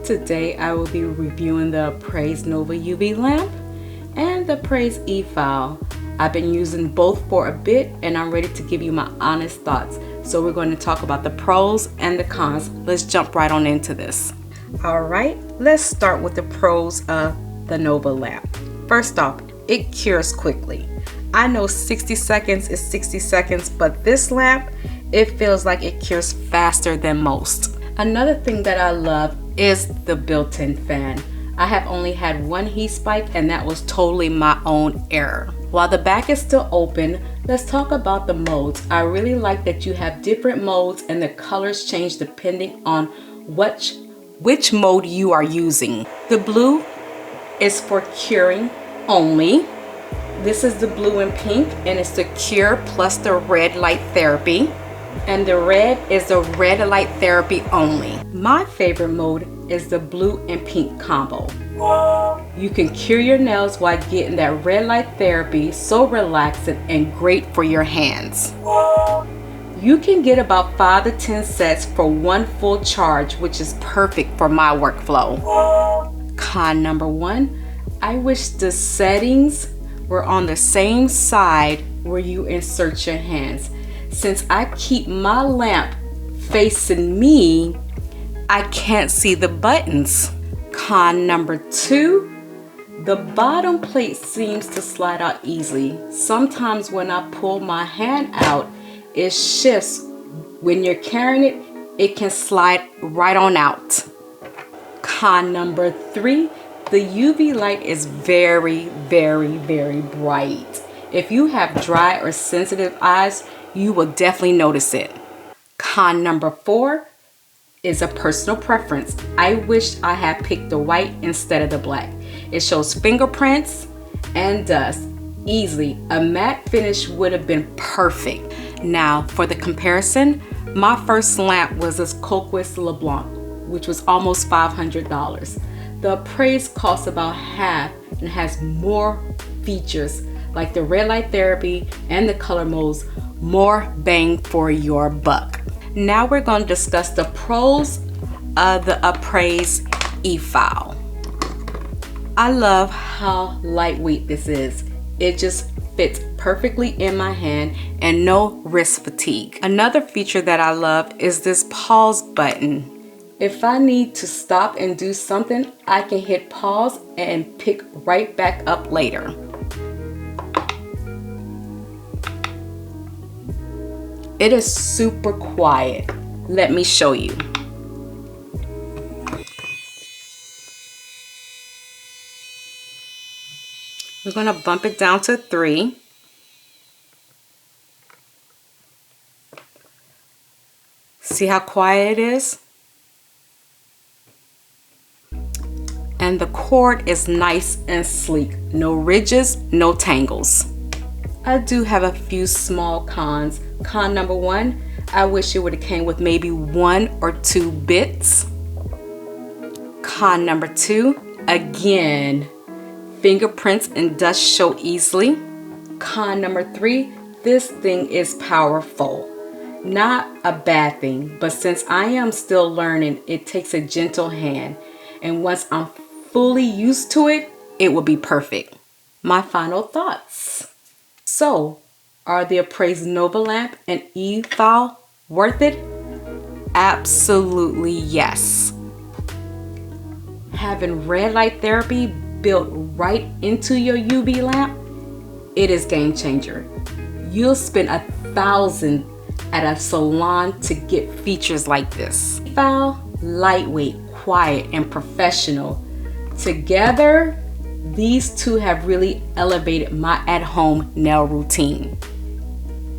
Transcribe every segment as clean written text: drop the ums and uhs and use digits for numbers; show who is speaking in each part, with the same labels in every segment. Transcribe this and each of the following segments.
Speaker 1: Today I will be reviewing the Apres Nova UV lamp and the Apres E-File. I've been using both for a bit and I'm ready to give you my honest thoughts. So we're going to talk about the pros and the cons. Let's jump right on into this. Alright, let's start with the pros of the Nova lamp. First off, it cures quickly. I know 60 seconds is 60 seconds, but this lamp, it feels like it cures faster than most. Another thing that I love is the built-in fan. I have only had one heat spike and that was totally my own error. While the back is still open, let's talk about the modes. I really like that you have different modes and the colors change depending on which mode you are using. The blue is for curing only. This is the blue and pink and it's the cure plus the red light therapy. And the red is the red light therapy only. My favorite mode is the blue and pink combo. You can cure your nails while getting that red light therapy, so relaxing and great for your hands. You can get about 5 to 10 sets for one full charge, which is perfect for my workflow. Con number 1, I wish the settings were on the same side where you insert your hands. Since I keep my lamp facing me, I can't see the buttons. Con number 2, the bottom plate seems to slide out easily. Sometimes when I pull my hand out, it shifts. When you're carrying it, it can slide right on out. Con number 3, the UV light is very, very, very bright. If you have dry or sensitive eyes, you will definitely notice it. Con number 4 is a personal preference. I wish I had picked the white instead of the black. It shows fingerprints and dust easily. A matte finish would have been perfect. Now for the comparison, my first lamp was this Coquist LeBlanc, which was almost $500. The Apres costs about half and has more features like the red light therapy and the color modes. More bang for your buck. Now we're going to discuss the pros of the Apres E-File. I love how lightweight this is. It just fits perfectly in my hand and no wrist fatigue. Another feature that I love is this pause button. If I need to stop and do something, I can hit pause and pick right back up later. It is super quiet. Let me show you. We're going to bump it down to 3. See how quiet it is? And the cord is nice and sleek. No ridges, no tangles. I do have a few small cons. Con number 1, I wish it would have came with maybe 1 or 2 bits. Con number 2, again, fingerprints and dust show easily. Con number 3, this thing is powerful. Not a bad thing, but since I am still learning, it takes a gentle hand. And once I'm fully used to it, it will be perfect. My final thoughts. So, are the Apres Nova lamp and E-File worth it? Absolutely yes. Having red light therapy built right into your UV lamp, it is game changer. You'll spend $1,000 at a salon to get features like this. E-File, lightweight, quiet, and professional. Together, these two have really elevated my at-home nail routine.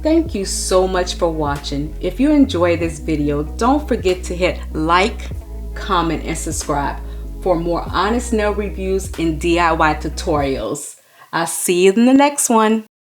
Speaker 1: Thank you so much for watching. If you enjoyed this video, don't forget to hit like, comment, and subscribe for more honest nail reviews and DIY tutorials. I'll see you in the next one.